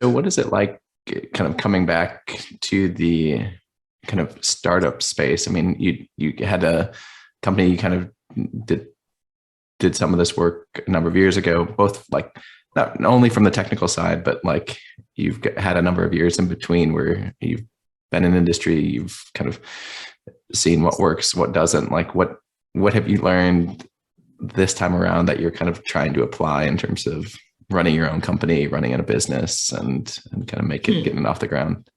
what is it like kind of coming back to the kind of startup space? I mean, you had a company you kind of did some of this work a number of years ago, both like not only from the technical side, but like you've had a number of years in between where you've been in industry, you've kind of seen what works, what doesn't. Like what have you learned this time around that you're kind of trying to apply in terms of running your own company, running a business, and kind of make it getting off the ground?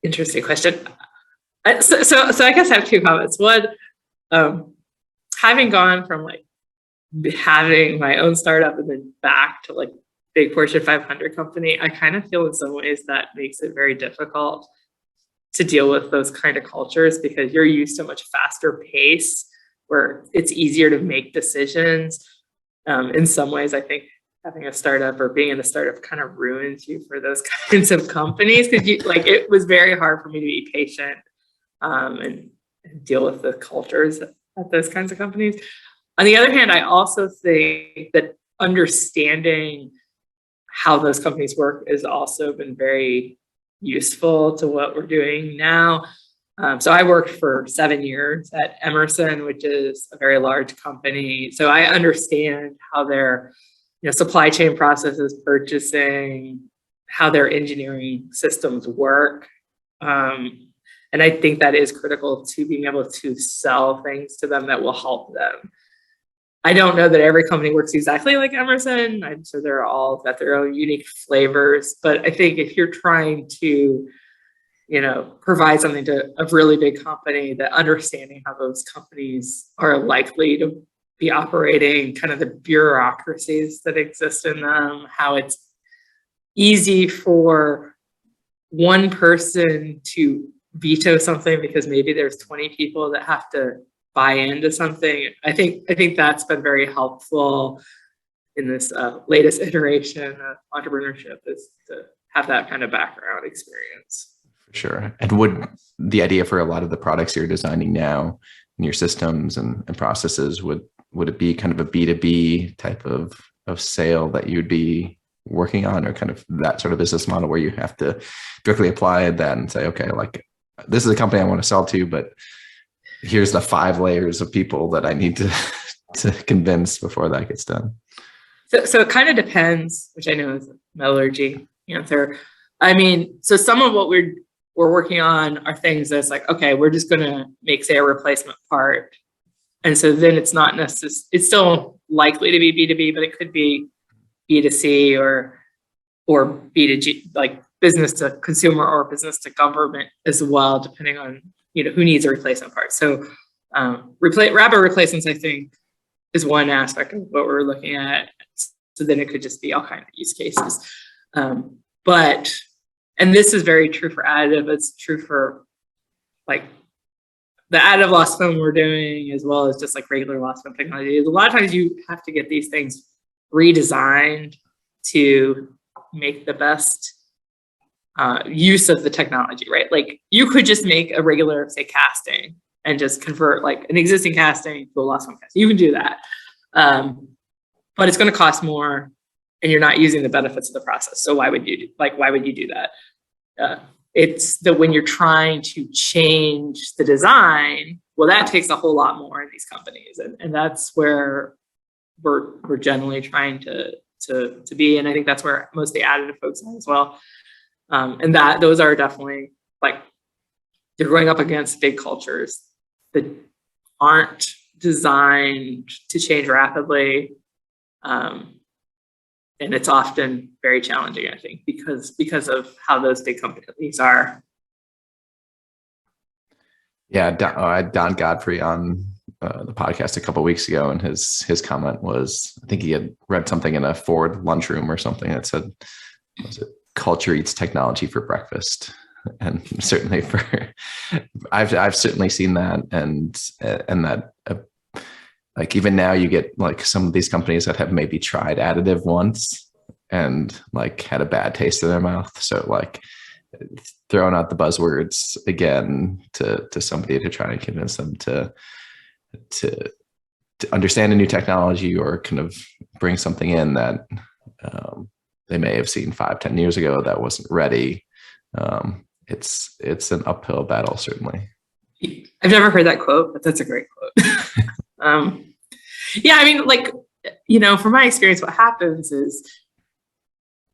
Interesting question. So I guess I have two comments. One, having gone from like having my own startup and then back to like big Fortune 500 company, I kind of feel in some ways that makes it very difficult to deal with those kind of cultures because you're used to a much faster pace where it's easier to make decisions. In some ways, I think having a startup or being in a startup kind of ruins you for those kinds of companies because it was very hard for me to be patient and deal with the cultures at those kinds of companies. On the other hand, I also think that understanding how those companies work has also been very useful to what we're doing now. So I worked for 7 years at Emerson, which is a very large company. So I understand how their supply chain processes, purchasing, how their engineering systems work. And I think that is critical to being able to sell things to them that will help them. I don't know that every company works exactly like Emerson. I'm sure they're all got their own unique flavors. But I think if you're trying to provide something to a really big company, that understanding how those companies are likely to be operating, kind of the bureaucracies that exist in them, how it's easy for one person to veto something because maybe there's 20 people that have to buy into something. I think that's been very helpful in this latest iteration of entrepreneurship, is to have that kind of background experience. Sure. And would the idea for a lot of the products you're designing now in your systems and processes, would it be kind of a B2B type of sale that you'd be working on, or kind of that sort of business model where you have to directly apply that and say, okay, like this is a company I want to sell to, but here's the 5 layers of people that I need to convince before that gets done? So it kind of depends, which I know is a metallurgy answer. I mean, so some of what we're working on are things that's like, okay, we're just going to make, say, a replacement part. And so then it's not necessarily, it's still likely to be B2B, but it could be B2C or B2G, like business to consumer or business to government as well, depending on, who needs a replacement part. So rapid replacements, I think, is one aspect of what we're looking at. So then it could just be all kinds of use cases. And this is very true for additive. It's true for like the additive loss film we're doing, as well as just like regular loss film technology. A lot of times you have to get these things redesigned to make the best use of the technology, right? Like you could just make a regular, say, casting and just convert like an existing casting to a loss film casting. You can do that. But it's going to cost more and you're not using the benefits of the process. So why would you do that? It's that when you're trying to change the design, well, that takes a whole lot more in these companies. And that's where we're generally trying to be. And I think that's where most of the additive folks are as well. And that those are definitely like, you're going up against big cultures that aren't designed to change rapidly. And it's often very challenging, I think, because of how those big companies are. Yeah, I had Don Godfrey on the podcast a couple of weeks ago, and his comment was, I think he had read something in a Ford lunchroom or something that said, was it culture eats technology for breakfast? And certainly I've certainly seen that, and that like even now you get like some of these companies that have maybe tried additive once and like had a bad taste in their mouth. So like throwing out the buzzwords again to somebody to try and convince them to understand a new technology or kind of bring something in that they may have seen 5, 10 years ago that wasn't ready. It's an uphill battle, certainly. I've never heard that quote, but that's a great quote. Yeah, I mean, like, from my experience, what happens is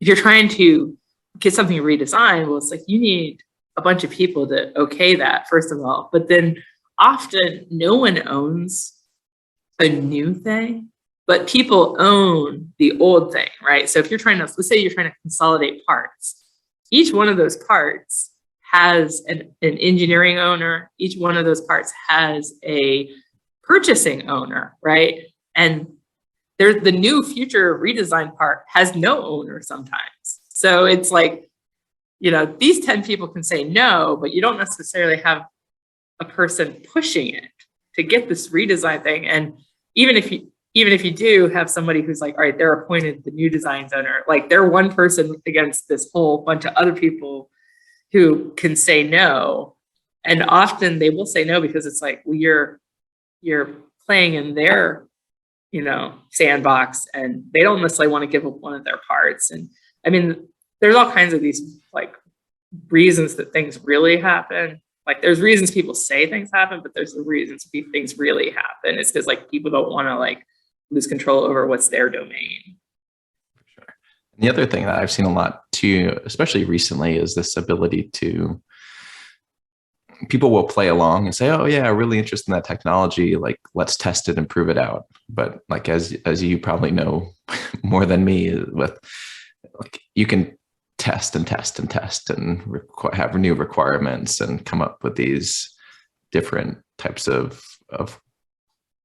if you're trying to get something redesigned, well, it's like you need a bunch of people to okay that, first of all. But then often no one owns a new thing, but people own the old thing, right? So if you're let's say you're trying to consolidate parts, each one of those parts has an engineering owner. Each one of those parts has a purchasing owner, right? And there's the new future redesign part has no owner sometimes. So it's like, these 10 people can say no, but you don't necessarily have a person pushing it to get this redesign thing. And even if you do have somebody who's like, all right, they're appointed the new designs owner, like they're one person against this whole bunch of other people who can say no. And often they will say no because it's like, well, you're playing in their, sandbox, and they don't necessarily want to give up one of their parts. And I mean, there's all kinds of these like reasons that things really happen. Like there's reasons people say things happen, but there's the reasons things really happen. It's because like people don't want to like lose control over what's their domain. Sure. And the other thing that I've seen a lot too, especially recently, is this ability to, people will play along and say, oh yeah, really interested in that technology. Like, let's test it and prove it out. But like, as you probably know more than me, with like, you can test and test and test and have new requirements and come up with these different types of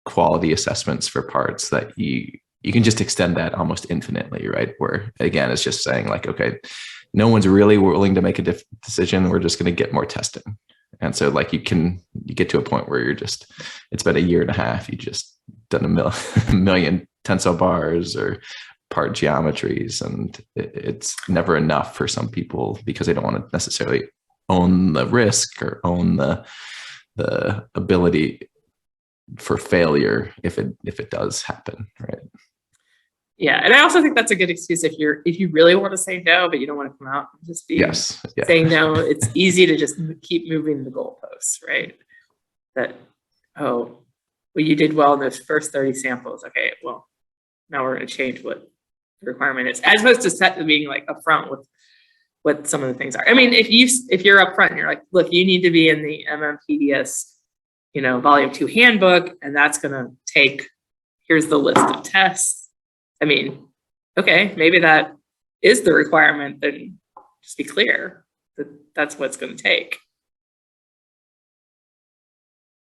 quality assessments for parts that you can just extend that almost infinitely, right? Where again, it's just saying like, okay, no one's really willing to make a decision. We're just going to get more testing. And so like you get to a point where it's been a year and a half. You just done a million tensile bars or part geometries, and it's never enough for some people because they don't want to necessarily own the risk or own the ability for failure if it does happen, right? Yeah, and I also think that's a good excuse if you really want to say no, but you don't want to come out and just be saying no. It's easy to just keep moving the goalposts, right? That, oh, well, you did well in those first 30 samples. Okay, well, now we're going to change what the requirement is, as opposed to being like upfront with what some of the things are. I mean, if you're upfront and you're like, look, you need to be in the MMPDS, volume 2 handbook, and that's going to take, here's the list of tests. I mean, okay, maybe that is the requirement, then just be clear that that's what it's going to take.